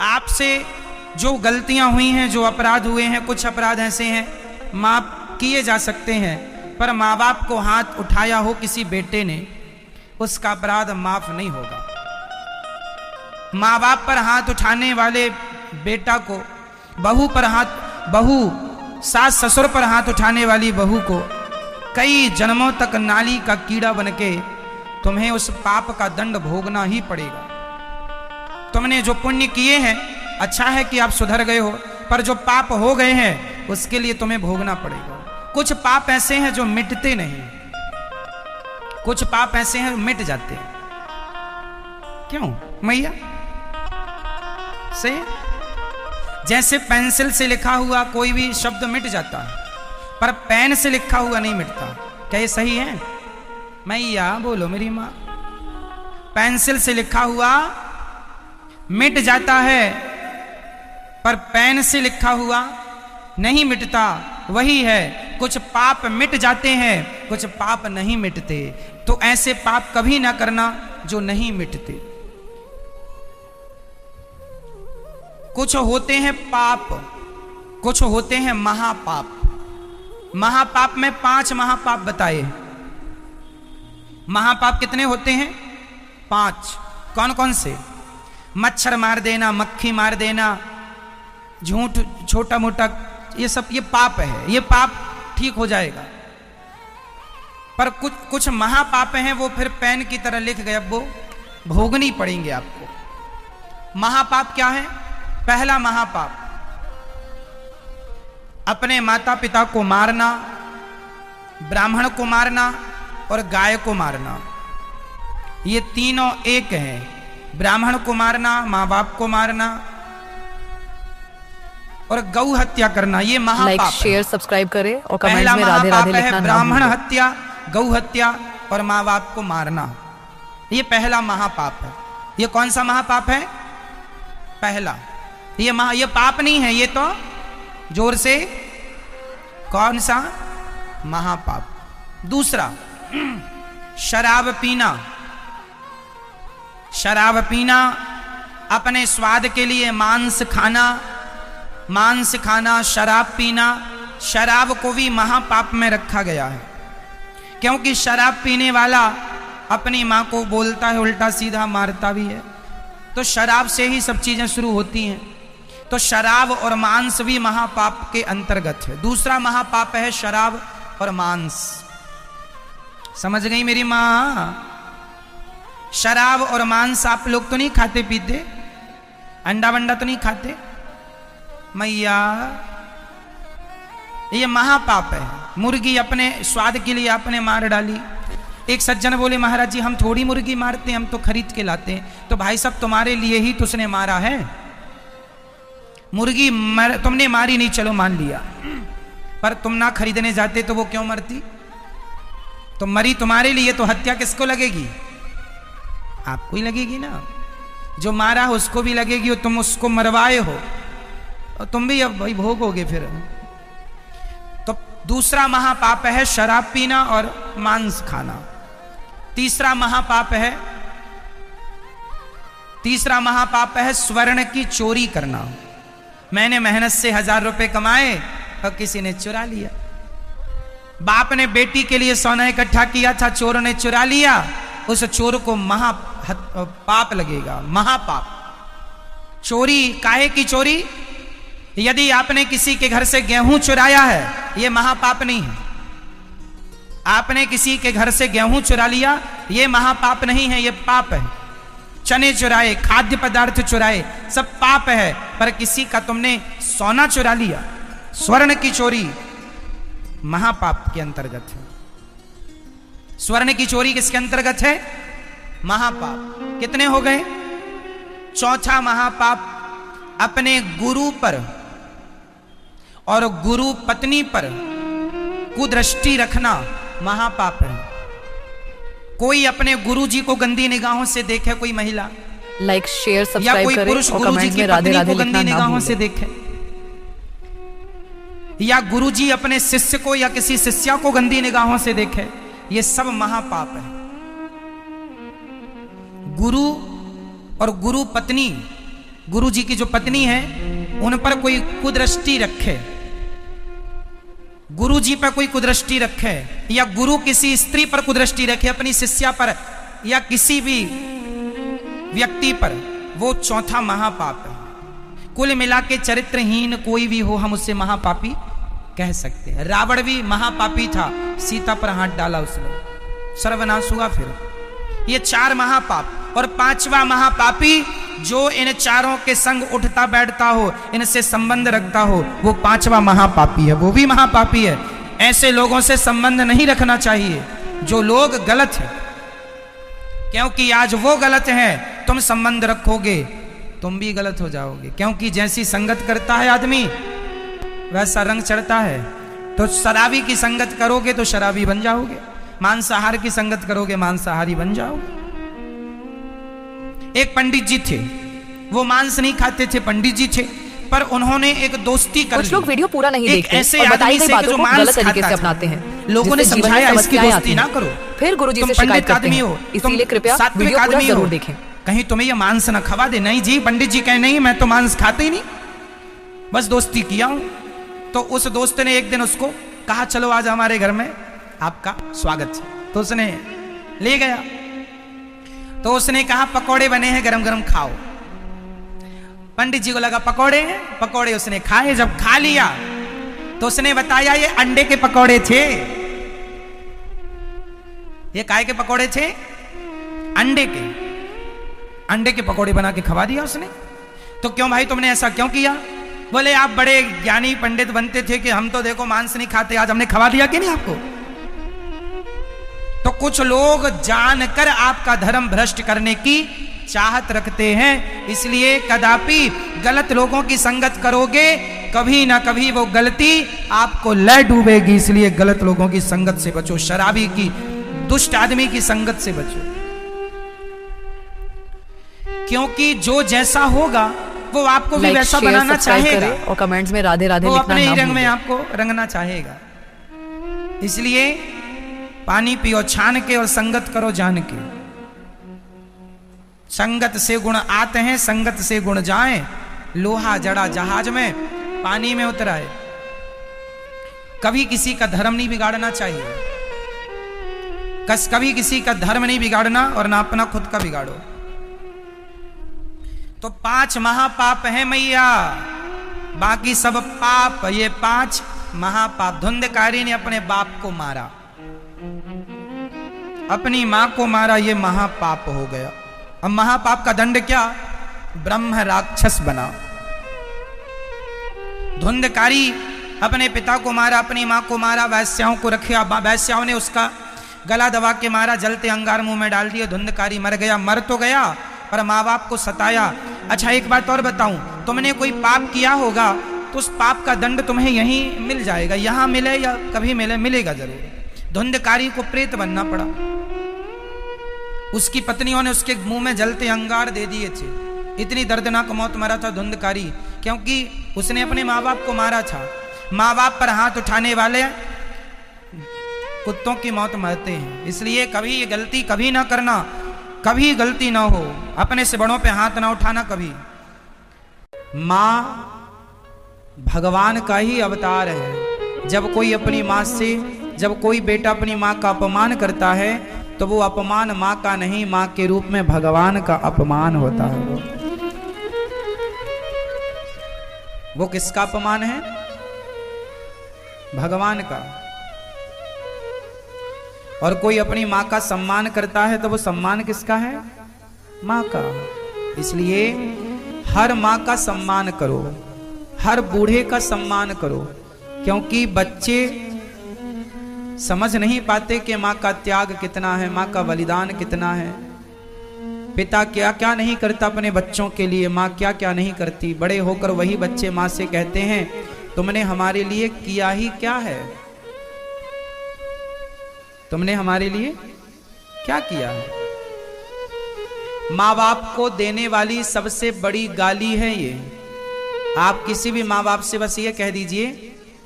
आपसे जो गलतियां हुई हैं, जो अपराध हुए हैं, कुछ अपराध ऐसे हैं माफ किए जा सकते हैं, पर माँ बाप को हाथ उठाया हो किसी बेटे ने, उसका अपराध माफ नहीं होगा। माँ बाप पर हाथ उठाने वाले बेटा को, बहू सास ससुर पर हाथ उठाने वाली बहू को कई जन्मों तक नाली का कीड़ा बनके तुम्हें उस पाप का दंड भोगना ही पड़ेगा। तुमने जो पुण्य किए हैं, अच्छा है कि आप सुधर गए हो, पर जो पाप हो गए हैं उसके लिए तुम्हें भोगना पड़ेगा। कुछ पाप ऐसे हैं जो मिटते नहीं, कुछ पाप ऐसे हैं मिट जाते हैं। क्यों मैया? से जैसे पेंसिल से लिखा हुआ कोई भी शब्द मिट जाता है, पर पेन से लिखा हुआ नहीं मिटता। क्या ये सही है मैया? बोलो मेरी माँ। पेंसिल से लिखा हुआ मिट जाता है, पर पेन से लिखा हुआ नहीं मिटता। वही है, कुछ पाप मिट जाते हैं, कुछ पाप नहीं मिटते। तो ऐसे पाप कभी ना करना जो नहीं मिटते। कुछ होते हैं पाप, कुछ होते हैं महापाप। महापाप में 5 महापाप बताए। महापाप कितने होते हैं? 5। कौन कौन से? मच्छर मार देना, मक्खी मार देना, झूठ, छोटा मोटा, ये सब ये पाप है। ये पाप ठीक हो जाएगा। पर कुछ महापाप हैं, वो फिर पेन की तरह लिख गए, अब वो भोगनी पड़ेंगे आपको। महापाप क्या है? पहला महापाप अपने माता पिता को मारना, ब्राह्मण को मारना और गाय को मारना। ये तीनों एक हैं। ब्राह्मण को मारना, माँ बाप को मारना और गौ हत्या करना, ये महापाप। लाइक, शेयर, सब्सक्राइब करें और कमेंट्स में राधे राधे लिखना ना। ब्राह्मण हत्या, गौ हत्या और माँ बाप को मारना, ये पहला महापाप है। ये कौन सा महापाप है? पहला। ये पाप नहीं है, ये तो जोर से, कौन सा? महापाप। दूसरा, शराब पीना। शराब पीना, अपने स्वाद के लिए मांस खाना, शराब पीना। शराब को भी महापाप में रखा गया है, क्योंकि शराब पीने वाला अपनी माँ को बोलता है उल्टा सीधा, मारता भी है। तो शराब से ही सब चीजें शुरू होती हैं। तो शराब और मांस भी महापाप के अंतर्गत है। दूसरा महापाप है शराब और मांस। समझ गई मेरी माँ? शराब और मांस आप लोग तो नहीं खाते पीते? अंडा वंडा तो नहीं खाते मैया? ये महापाप है। मुर्गी अपने स्वाद के लिए आपने मार डाली। एक सज्जन बोले, महाराज जी हम थोड़ी मुर्गी मारते हैं, हम तो खरीद के लाते हैं। तो भाई साहब, तुम्हारे लिए ही तो उसने मारा है। मुर्गी तुमने मारी नहीं, चलो मान लिया, पर तुम ना खरीदने जाते तो वो क्यों मरती? तो मरी तुम्हारे लिए, तो हत्या किसको लगेगी? आपको ही लगेगी ना। जो मारा है उसको भी लगेगी, और तुम उसको मरवाए हो और तुम भी अब भाई भोगोगे फिर। तो दूसरा महापाप है शराब पीना और मांस खाना। तीसरा महापाप है स्वर्ण की चोरी करना। मैंने मेहनत से 1000 रुपए कमाए और किसी ने चुरा लिया। बाप ने बेटी के लिए सोना इकट्ठा किया था, चोर ने चुरा लिया, उस चोर को महापाप लगेगा। महापाप। चोरी, काहे की चोरी? यदि आपने किसी के घर से गेहूं चुराया है, यह महापाप नहीं है। आपने किसी के घर से गेहूं चुरा लिया, यह महापाप नहीं है, यह पाप है। चने चुराए, खाद्य पदार्थ चुराए, सब पाप है। पर किसी का तुमने सोना चुरा लिया, स्वर्ण की चोरी, महापाप के अंतर्गत है। स्वर्ण की चोरी किसके अंतर्गत है? महापाप। कितने हो गए? चौथा महापाप, अपने गुरु पर और गुरु पत्नी पर कुदृष्टि रखना महापाप है। कोई अपने गुरु जी को गंदी निगाहों से देखे, कोई महिला, लाइक, शेयर, सब्सक्राइब करें, या कोई पुरुष गुरु जी की पत्नी को गंदी निगाहों से देखे, या गुरुजी अपने शिष्य को या किसी शिष्या को गंदी निगाहों से देखे, ये सब महापाप है। गुरु और गुरु पत्नी गुरु जी की जो पत्नी है उन पर कोई कुदृष्टि रखे, गुरु जी पर कोई कुदृष्टि रखे, या गुरु किसी स्त्री पर कुदृष्टि रखे, अपनी शिष्या पर या किसी भी व्यक्ति पर, वो चौथा महापाप है। कुल मिला के चरित्रहीन कोई भी हो हम उससे महापापी कह सकते हैं। रावण भी महापापी था, सीता पर हाथ डाला उसने, सर्वनाश हुआ। फिर ये 4 महापाप। और 5वां महापापी जो इन चारों के संग उठता बैठता हो, इनसे संबंध रखता हो, वो 5वां महापापी है, वो भी महापापी है। ऐसे लोगों से संबंध नहीं रखना चाहिए जो लोग गलत हैं, क्योंकि आज वो गलत हैं, तुम संबंध रखोगे तुम भी गलत हो जाओगे। क्योंकि जैसी संगत करता है आदमी वैसा रंग चढ़ता है। तो शराबी की संगत करोगे तो शराबी बन जाओगे, मांसाहार की संगत करोगे मांसाहारी बन जाओगे। एक पंडित जी थे, वो मांस नहीं खाते थे, पंडित जी थे, पर उन्होंने एक दोस्ती कर ली। कुछ लोग वीडियो पूरा नहीं देखते ऐसे आदमी से जो मांस तरीके से अपनाते हैं, लोगों ने समझाया इसकी दोस्ती ना करो, फिर गुरुजी से शिकायत करते हैं। इसीलिए कृपया वीडियो पूरा जरूर देखें। कहीं तुम्हें ये मांस ना खवा दे। नहीं जी, पंडित जी कहे नहीं, मैं तो मांस खाते ही नहीं, बस दोस्ती किया हूं। तो उस दोस्त ने एक दिन उसको कहा चलो आज हमारे घर में आपका स्वागत है। तो उसने ले गया, तो उसने कहा पकौड़े बने हैं गरम गरम खाओ। पंडित जी को लगा पकौड़े हैं, पकौड़े उसने खाए। जब खा लिया तो उसने बताया ये अंडे के पकौड़े थे। ये काय के पकौड़े थे? अंडे के। अंडे के पकौड़े बना के खवा दिया उसने। तो क्यों भाई तुमने ऐसा क्यों किया? बोले आप बड़े ज्ञानी पंडित बनते थे कि हम तो देखो मांस नहीं खाते, आज हमने खवा दिया कि नहीं आपको। तो कुछ लोग जानकर आपका धर्म भ्रष्ट करने की चाहत रखते हैं, इसलिए कदापि गलत लोगों की संगत करोगे कभी ना कभी वो गलती आपको ले डूबेगी। इसलिए गलत लोगों की संगत से बचो, शराबी की, दुष्ट आदमी की संगत से बचो, क्योंकि जो जैसा होगा वो आपको भी वैसा बनाना चाहेगा और कमेंट्स में राधे राधे वो लिखना अपने ही रंग में आपको रंगना चाहेगा। इसलिए पानी पियो छान के और संगत करो जान के। संगत से गुण आते हैं, संगत से गुण जाएं। लोहा जड़ा जहाज में पानी में उतराए। कभी किसी का धर्म नहीं बिगाड़ना चाहिए, कभी किसी का धर्म नहीं बिगाड़ना और ना अपना खुद का बिगाड़ो। तो 5 महापाप हैं मैया, बाकी सब पाप। ये 5 महापाप। धुंधकारी ने अपने बाप को मारा, अपनी मां को मारा, ये महापाप हो गया। अब महापाप का दंड क्या? ब्रह्म राक्षस बना। धुंधकारी अपने पिता को मारा, अपनी मां को मारा, वैश्याओं को रखा, वैश्याओं ने उसका गला दबा के मारा, जलते अंगार मुंह में डाल दिया, धुंधकारी मर गया। मर तो गया पर माँ बाप को सताया। अच्छा एक बात और बताऊं, तुमने कोई पाप किया होगा तो उस पाप का दंड तुम्हें यहीं मिल जाएगा, यहां मिले या कभी मिले, मिलेगा जरूर। धुंधकारी को प्रेत बनना पड़ा, उसकी पत्नियों ने उसके मुंह में जलते अंगार दे दिए थे। इतनी दर्दनाक मौत मरा था धुंधकारी, क्योंकि उसने अपने माँ बाप को मारा था। माँ बाप पर हाथ उठाने वाले कुत्तों की मौत मरते हैं। इसलिए कभी ये गलती कभी ना करना, कभी गलती ना हो, अपने से बड़ों पे हाथ ना उठाना कभी। माँ भगवान का ही अवतार है। जब कोई अपनी माँ से, जब कोई बेटा अपनी माँ का अपमान करता है तो वो अपमान माँ का नहीं, माँ के रूप में भगवान का अपमान होता है। वो किसका अपमान है? भगवान का। और कोई अपनी माँ का सम्मान करता है तो वो सम्मान किसका है? माँ का। इसलिए हर माँ का सम्मान करो, हर बूढ़े का सम्मान करो, क्योंकि बच्चे समझ नहीं पाते कि माँ का त्याग कितना है, माँ का बलिदान कितना है। पिता क्या क्या नहीं करता अपने बच्चों के लिए, माँ क्या क्या नहीं करती। बड़े होकर वही बच्चे माँ से कहते हैं तुमने हमारे लिए किया ही क्या है, तुमने हमारे लिए क्या किया है। माँ बाप को देने वाली सबसे बड़ी गाली है ये। आप किसी भी माँ बाप से बस ये कह दीजिए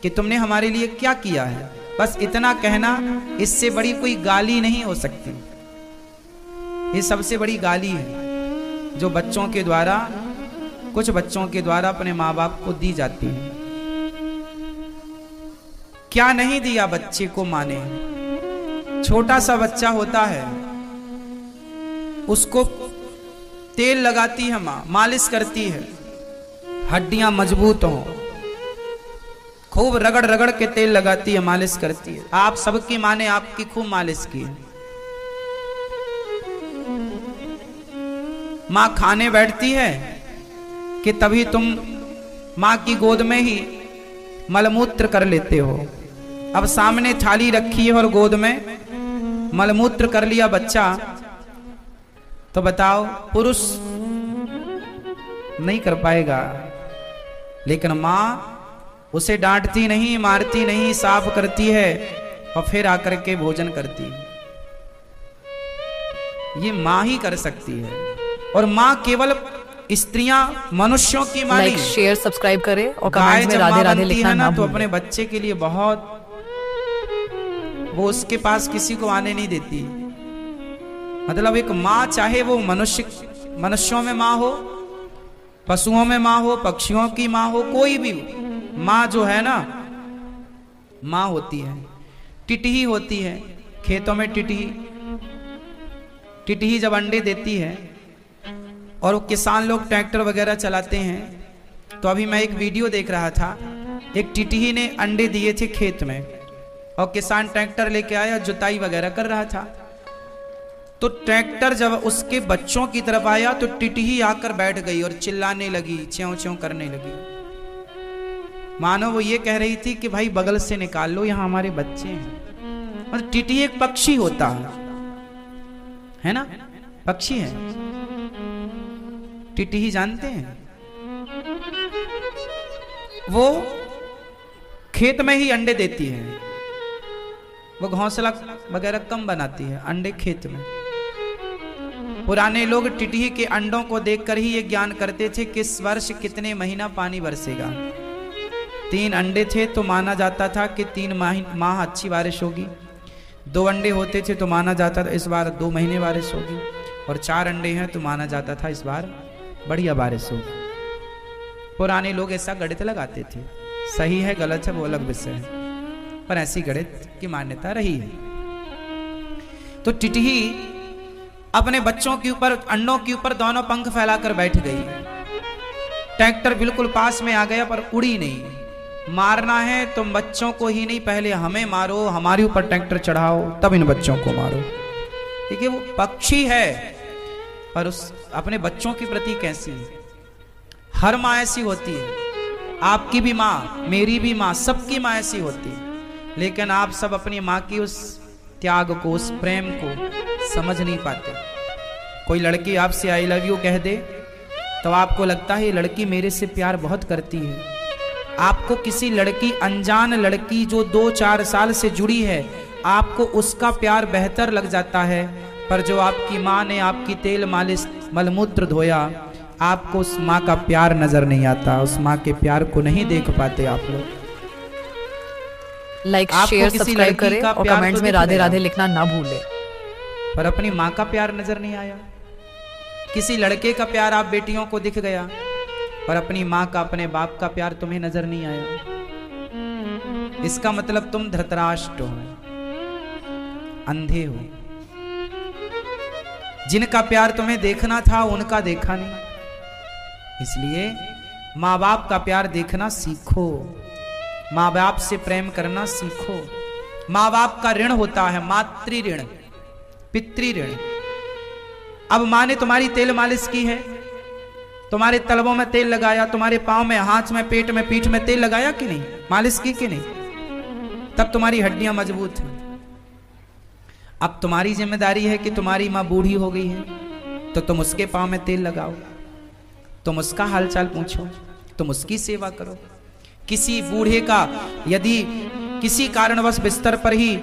कि तुमने हमारे लिए क्या किया है, बस इतना कहना, इससे बड़ी कोई गाली नहीं हो सकती। ये सबसे बड़ी गाली है जो बच्चों के द्वारा कुछ बच्चों के द्वारा अपने माँ बाप को दी जाती है। क्या नहीं दिया बच्चे को माँ ने? छोटा सा बच्चा होता है, उसको तेल लगाती है माँ, मालिश करती है, हड्डियां मजबूत हों, खूब रगड़ रगड़ के तेल लगाती है, मालिश करती है। आप सबकी माँ ने आपकी खूब मालिश की है। माँ खाने बैठती है कि तभी तुम माँ की गोद में ही मलमूत्र कर लेते हो। अब सामने थाली रखी है और गोद में मलमूत्र कर लिया बच्चा, तो बताओ पुरुष नहीं कर पाएगा, लेकिन माँ उसे डांटती नहीं, मारती नहीं, साफ करती है और फिर आकर के भोजन करती है। ये माँ ही कर सकती है। और माँ केवल स्त्रियां मनुष्यों की माँ नहीं। शेयर सब्सक्राइब करें और कमेंट्स में राधे राधे लिखना ना तो अपने बच्चे के लिए बहुत, वो उसके पास किसी को आने नहीं देती। मतलब एक माँ, चाहे वो मनुष्यों में माँ हो, पशुओं में माँ हो, पक्षियों की माँ हो, कोई भी माँ जो है ना, माँ होती है। टिटही होती है खेतों में, टिटही जब अंडे देती है और वो किसान लोग ट्रैक्टर वगैरह चलाते हैं, तो अभी मैं एक वीडियो देख रहा था, एक टिटही ने अंडे दिए थे खेत में और किसान ट्रैक्टर लेके आया, जुताई वगैरह कर रहा था। तो ट्रैक्टर जब उसके बच्चों की तरफ आया तो टिटही आकर बैठ गई और चिल्लाने लगी, च्यों च्यों करने लगी, मानो वो ये कह रही थी कि भाई बगल से निकाल लो, यहां हमारे बच्चे हैं। मतलब टिटही एक पक्षी होता है ना, पक्षी है। टिटही जानते हैं, वो खेत में ही अंडे देती है, वो घोंसला वगैरह कम बनाती है, अंडे खेत में। पुराने लोग टिटही के अंडों को देखकर ही ये ज्ञान करते थे कि इस वर्ष कितने महीना पानी बरसेगा। 3 अंडे थे तो माना जाता था कि 3 माह अच्छी बारिश होगी। 2 अंडे होते थे तो माना जाता था इस बार 2 महीने बारिश होगी। और 4 अंडे हैं तो माना जाता था इस बार बढ़िया बारिश होगी। पुराने लोग ऐसा गणित लगाते थे। सही है गलत है वो अलग विषय है, पर ऐसी गणित की मान्यता रही है। तो टिटही अपने बच्चों के ऊपर, अंडों के ऊपर दोनों पंख फैलाकर बैठ गई। ट्रैक्टर बिल्कुल पास में आ गया पर उड़ी नहीं। मारना है तो बच्चों को ही नहीं, पहले हमें मारो, हमारे ऊपर ट्रैक्टर चढ़ाओ, तब इन बच्चों को मारो। देखिए वो पक्षी है पर उस अपने बच्चों के प्रति कैसी है। हर माँ ऐसी होती है, आपकी भी माँ, मेरी भी माँ, सबकी माँ ऐसी होती है। लेकिन आप सब अपनी माँ की उस त्याग को, उस प्रेम को समझ नहीं पाते। कोई लड़की आपसे आई लव यू कह दे तो आपको लगता है ये लड़की मेरे से प्यार बहुत करती है। आपको किसी लड़की, अनजान लड़की जो 2-4 साल से जुड़ी है, आपको उसका प्यार बेहतर लग जाता है। पर जो आपकी माँ ने आपकी तेल मालिश, मलमूत्र धोया, आपको उस माँ का प्यार नजर नहीं आता। उस माँ के प्यार को नहीं देख पाते आप लोग। लाइक शेयर सब्सक्राइब करें और कमेंट्स में राधे राधे लिखना ना भूलें। पर अपनी माँ का प्यार नजर नहीं आया। किसी लड़के का प्यार आप बेटियों को दिख गया, पर अपनी माँ का, अपने बाप का प्यार तुम्हें नजर नहीं आया। इसका मतलब तुम धृतराष्ट्र हो, अंधे हो। जिनका प्यार तुम्हें देखना था उनका देखा नहीं। इसलिए माँ बाप का प्यार देखना सीखो, माँ बाप से प्रेम करना सीखो। माँ बाप का ऋण होता है, मातृ ऋण, पितृ ऋण। अब माँ ने तुम्हारी तेल मालिश की है, तुम्हारे तलवों में तेल लगाया, तुम्हारे पांव में, हाथ में, पेट में, पीठ में तेल लगाया कि नहीं, मालिश की कि नहीं, तब तुम्हारी हड्डियां मजबूत हैं। अब तुम्हारी जिम्मेदारी है कि तुम्हारी माँ बूढ़ी हो गई है तो तुम उसके पांव में तेल लगाओ, तुम उसका हालचाल पूछो, तुम उसकी सेवा करो। किसी बूढ़े का यदि किसी कारणवश बिस्तर पर ही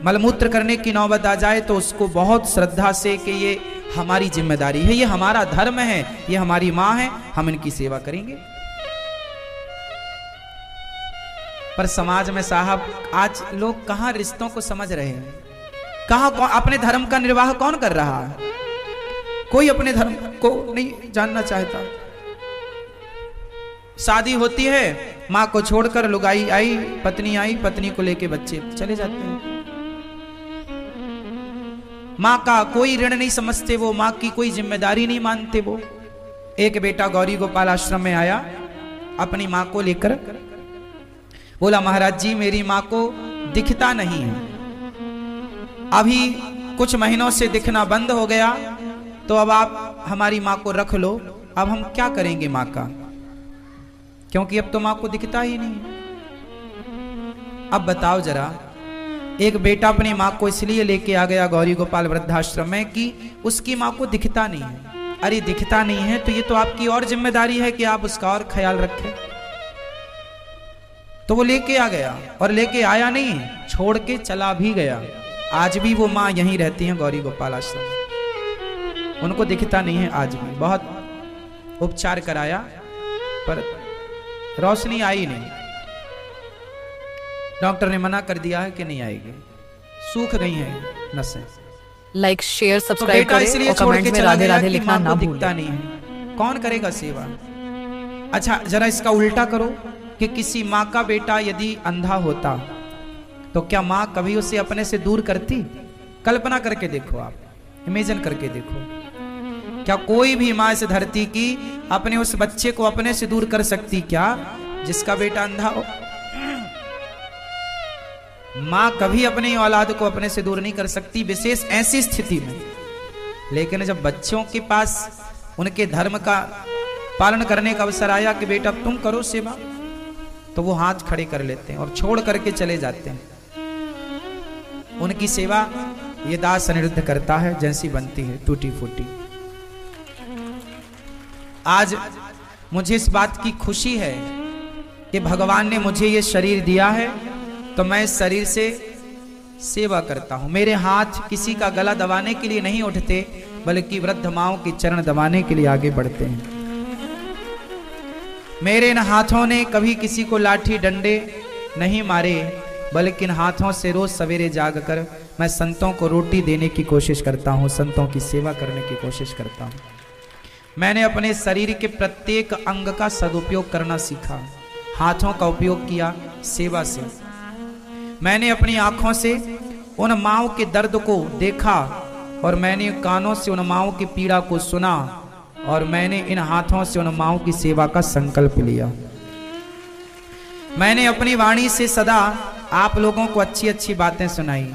मलमूत्र करने की नौबत आ जाए तो उसको बहुत श्रद्धा से कि ये हमारी जिम्मेदारी है, ये हमारा धर्म है, ये हमारी माँ है, हम इनकी सेवा करेंगे। पर समाज में साहब आज लोग कहाँ रिश्तों को समझ रहे हैं, कहाँ अपने धर्म का निर्वाह कौन कर रहा है। कोई अपने धर्म को नहीं जानना चाहता। शादी होती है, माँ को छोड़कर लुगाई आई, पत्नी को लेके बच्चे चले जाते हैं। माँ का कोई ऋण नहीं समझते वो, माँ की कोई जिम्मेदारी नहीं मानते वो। एक बेटा गौरी गोपाल आश्रम में आया अपनी माँ को लेकर, बोला महाराज जी मेरी माँ को दिखता नहीं है, अभी कुछ महीनों से दिखना बंद हो गया, तो अब आप हमारी माँ को रख लो, अब हम क्या करेंगे माँ का, क्योंकि अब तो माँ को दिखता ही नहीं। अब बताओ जरा, एक बेटा अपनी माँ को इसलिए लेके आ गया गौरी गोपाल वृद्धाश्रम में कि उसकी माँ को दिखता नहीं है। अरे दिखता नहीं है तो ये तो आपकी और जिम्मेदारी है कि आप उसका और ख्याल रखें। तो वो लेके आ गया, और लेके आया नहीं, छोड़ के चला भी गया। आज भी वो माँ यहीं रहती हैं गौरी गोपाल आश्रम, उनको दिखता नहीं है आज भी। बहुत उपचार कराया पर रोशनी आई नहीं, डॉक्टर ने मना कर दिया है कि नहीं आएगी, सूख गई हैं नसें। लाइक शेयर सब्सक्राइब करें और कमेंट में राधे राधे लिखना ना भूलें। दिखता नहीं है, कौन करेगा सेवा। अच्छा जरा इसका उल्टा करो कि किसी माँ का बेटा यदि अंधा होता तो क्या माँ कभी उसे अपने से दूर करती? कल्पना करके देखो, आप इमेजिन करके देखो, क्या कोई भी माँ इस धरती की अपने उस बच्चे को अपने से दूर कर सकती क्या जिसका बेटा अंधा हो? माँ कभी अपनी औलाद को अपने से दूर नहीं कर सकती, विशेष ऐसी स्थिति में। लेकिन जब बच्चों के पास उनके धर्म का पालन करने का अवसर आया कि बेटा तुम करो सेवा, तो वो हाथ खड़े कर लेते हैं और छोड़ करके चले जाते हैं। उनकी सेवा ये दास अनिरुद्ध करता है, जैसी बनती है टूटी फूटी। आज मुझे इस बात की खुशी है कि भगवान ने मुझे ये शरीर दिया है, तो मैं इस शरीर से सेवा करता हूं। मेरे हाथ किसी का गला दबाने के लिए नहीं उठते, बल्कि वृद्ध माओं के चरण दबाने के लिए आगे बढ़ते हैं। मेरे इन हाथों ने कभी किसी को लाठी डंडे नहीं मारे, बल्कि इन हाथों से रोज सवेरे जागकर मैं संतों को रोटी देने की कोशिश करता हूं, संतों की सेवा करने की कोशिश करता हूं। मैंने अपने शरीर के प्रत्येक अंग का सदुपयोग करना सीखा, हाथों का उपयोग किया सेवा से। मैंने अपनी आंखों से उन माँओं के दर्द को देखा, और मैंने कानों से उन माँओं की पीड़ा को सुना, और मैंने इन हाथों से उन माँओं की सेवा का संकल्प लिया। मैंने अपनी वाणी से सदा आप लोगों को अच्छी अच्छी बातें सुनाई,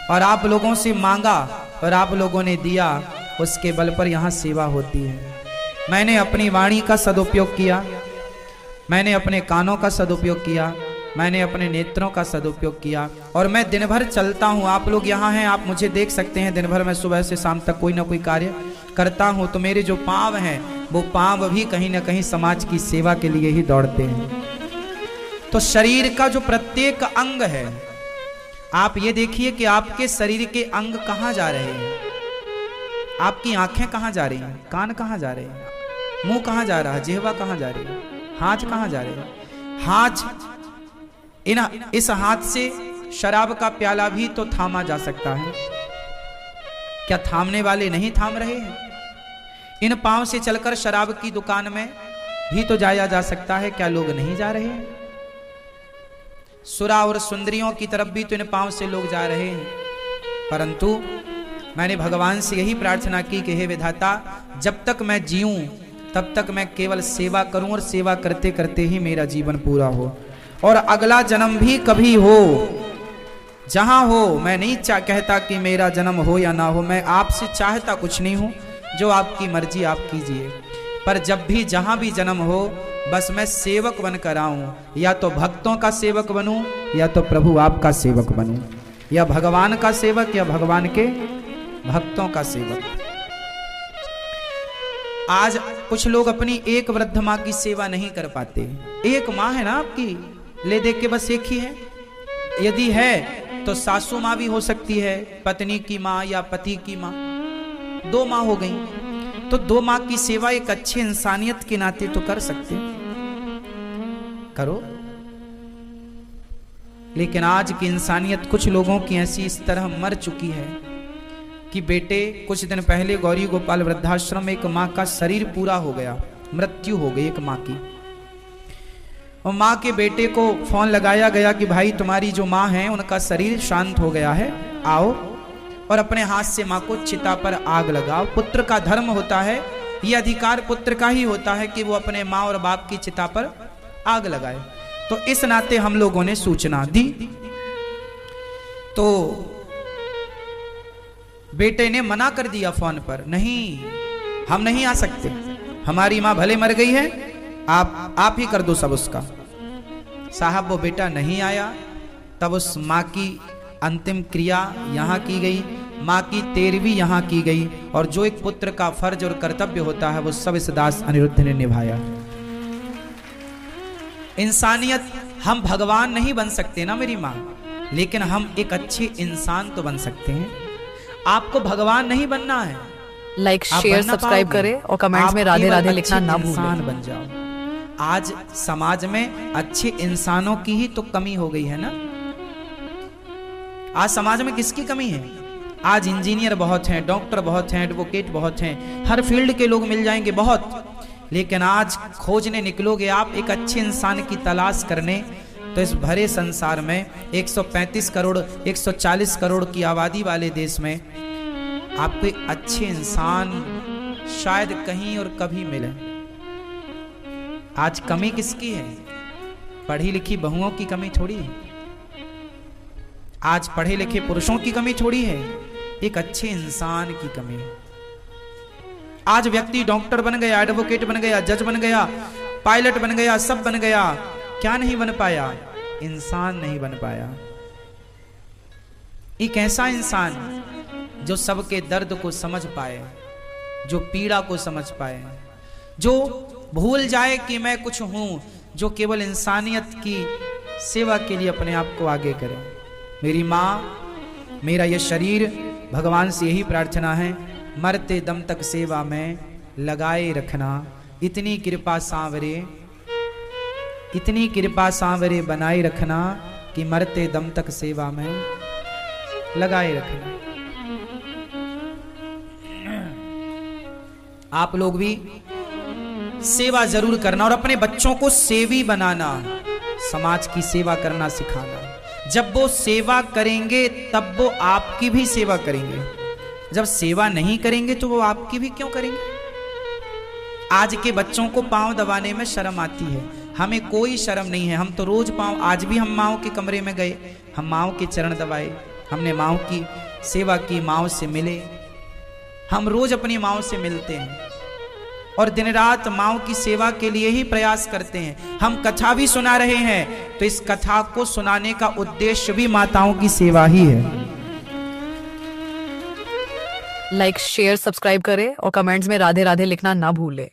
और आप लोगों से मांगा और आप लोगों ने दिया, उसके बल पर यहाँ सेवा होती है। मैंने अपनी वाणी का सदुपयोग किया, मैंने अपने कानों का सदुपयोग किया, मैंने अपने नेत्रों का सदुपयोग किया, और मैं दिन भर चलता हूँ। आप लोग यहाँ हैं, आप मुझे देख सकते हैं, दिन भर मैं सुबह से शाम तक कोई ना कोई कार्य करता हूँ। तो मेरे जो पाँव हैं वो पाँव भी कहीं ना कहीं समाज की सेवा के लिए ही दौड़ते हैं। तो शरीर का जो प्रत्येक अंग है, आप ये देखिए कि आपके शरीर के अंग कहाँ जा रहे हैं। आपकी आंखें कहाँ जा रही हैं, कान कहाँ जा रहे हैं, मुंह कहाँ जा रहा है, जिह्वा कहाँ जा रही है, हाथ कहाँ जा रहे हैं। हाथ, इस हाथ से शराब का प्याला भी तो थामा जा सकता है, क्या थामने वाले नहीं थाम रहे हैं? इन पांव से चलकर शराब की दुकान में भी तो जाया जा सकता है, क्या लोग नहीं जा रहे हैं? सुरा और सुंदरियों की तरफ भी तो इन पांव से लोग जा रहे हैं। परंतु मैंने भगवान से यही प्रार्थना की कि हे विधाता, जब तक मैं जीऊं तब तक मैं केवल सेवा करूं, और सेवा करते करते ही मेरा जीवन पूरा हो, और अगला जन्म भी कभी हो, जहां हो। मैं नहीं कहता कि मेरा जन्म हो या ना हो, मैं आपसे चाहता कुछ नहीं हूं, जो आपकी मर्जी आप कीजिए। पर जब भी जहां भी जन्म हो, बस मैं सेवक बनकर आऊं, या तो भक्तों का सेवक बनूं, या तो प्रभु आपका सेवक बनूं, या भगवान का सेवक, या भगवान के भक्तों का सेवक। आज कुछ लोग अपनी एक वृद्ध माँ की सेवा नहीं कर पाते। एक माँ है ना आपकी, ले देख के बस एक ही है। यदि है तो सासू माँ भी हो सकती है, पत्नी की माँ या पति की माँ, दो माँ हो गई। तो दो माँ की सेवा एक अच्छी इंसानियत के नाते तो कर सकते, करो। लेकिन आज की इंसानियत कुछ लोगों की ऐसी इस तरह मर चुकी है कि बेटे, कुछ दिन पहले गौरी गोपाल वृद्धाश्रम में एक माँ का शरीर पूरा हो गया, मृत्यु हो गई एक माँ की। और माँ के बेटे को फोन लगाया गया कि भाई तुम्हारी जो माँ है उनका शरीर शांत हो गया है, आओ और अपने हाथ से माँ को चिता पर आग लगाओ। पुत्र का धर्म होता है, यह अधिकार पुत्र का ही होता है कि वो अपने माँ और बाप की चिता पर आग लगाए। तो इस नाते हम लोगों ने सूचना दी। तो बेटे ने मना कर दिया फोन पर, नहीं हम नहीं आ सकते, हमारी माँ भले मर गई है, आप ही कर दो सब उसका। साहब वो बेटा नहीं आया। तब उस माँ की अंतिम क्रिया यहाँ की गई, माँ की तेरहवीं यहाँ की गई, और जो एक पुत्र का फर्ज और कर्तव्य होता है वो सब इस दास अनिरुद्ध ने निभाया। इंसानियत, हम भगवान नहीं बन सकते ना मेरी माँ, लेकिन हम एक अच्छे इंसान तो बन सकते हैं। आपको भगवान नहीं बनना है। लाइक शेयर सब्सक्राइब करें और कमेंट्स में राधे राधे लिखना ना भूलें। इंसान बन जाओ। आज समाज में अच्छे इंसानों की ही तो कमी हो गई है ना। आज समाज में किसकी कमी है? आज इंजीनियर बहुत हैं, डॉक्टर बहुत हैं, एडवोकेट बहुत हैं, हर फील्ड के लोग मिल जाएंगे बहुत, लेकिन आज खोजने निकलोगे आप एक अच्छे इंसान की तलाश करने, तो इस भरे संसार में 135 करोड़ 140 करोड़ की आबादी वाले देश में आपको एक अच्छे इंसान शायद कहीं और कभी मिले। आज कमी किसकी है? पढ़ी लिखी बहुओं की कमी थोड़ी है, आज पढ़े लिखे पुरुषों की कमी थोड़ी है, एक अच्छे इंसान की कमी है। आज व्यक्ति डॉक्टर बन गया, एडवोकेट बन गया, जज बन गया, पायलट बन गया, सब बन गया, क्या नहीं बन पाया? इंसान नहीं बन पाया। एक ऐसा इंसान जो सबके दर्द को समझ पाए, जो पीड़ा को समझ पाए, जो भूल जाए कि मैं कुछ हूं, जो केवल इंसानियत की सेवा के लिए अपने आप को आगे करे। मेरी माँ, मेरा यह शरीर, भगवान से यही प्रार्थना है, मरते दम तक सेवा में लगाए रखना। इतनी कृपा सांवरे, इतनी कृपा सांवरे बनाए रखना कि मरते दम तक सेवा में लगाए रखना। आप लोग भी सेवा जरूर करना और अपने बच्चों को सेवी बनाना, समाज की सेवा करना सिखाना। जब वो सेवा करेंगे तब वो आपकी भी सेवा करेंगे, जब सेवा नहीं करेंगे तो वो आपकी भी क्यों करेंगे? आज के बच्चों को पांव दबाने में शर्म आती है, हमें कोई शर्म नहीं है। हम तो रोज पांव, आज भी हम माओ के कमरे में गए, हम माओ के चरण दबाए, हमने माओ की सेवा की, माओ से मिले। हम रोज अपनी माओ से मिलते हैं और दिन रात माओ की सेवा के लिए ही प्रयास करते हैं। हम कथा भी सुना रहे हैं तो इस कथा को सुनाने का उद्देश्य भी माताओं की सेवा ही है। लाइक शेयर सब्सक्राइब करें और कमेंट्स में राधे राधे लिखना ना भूलें।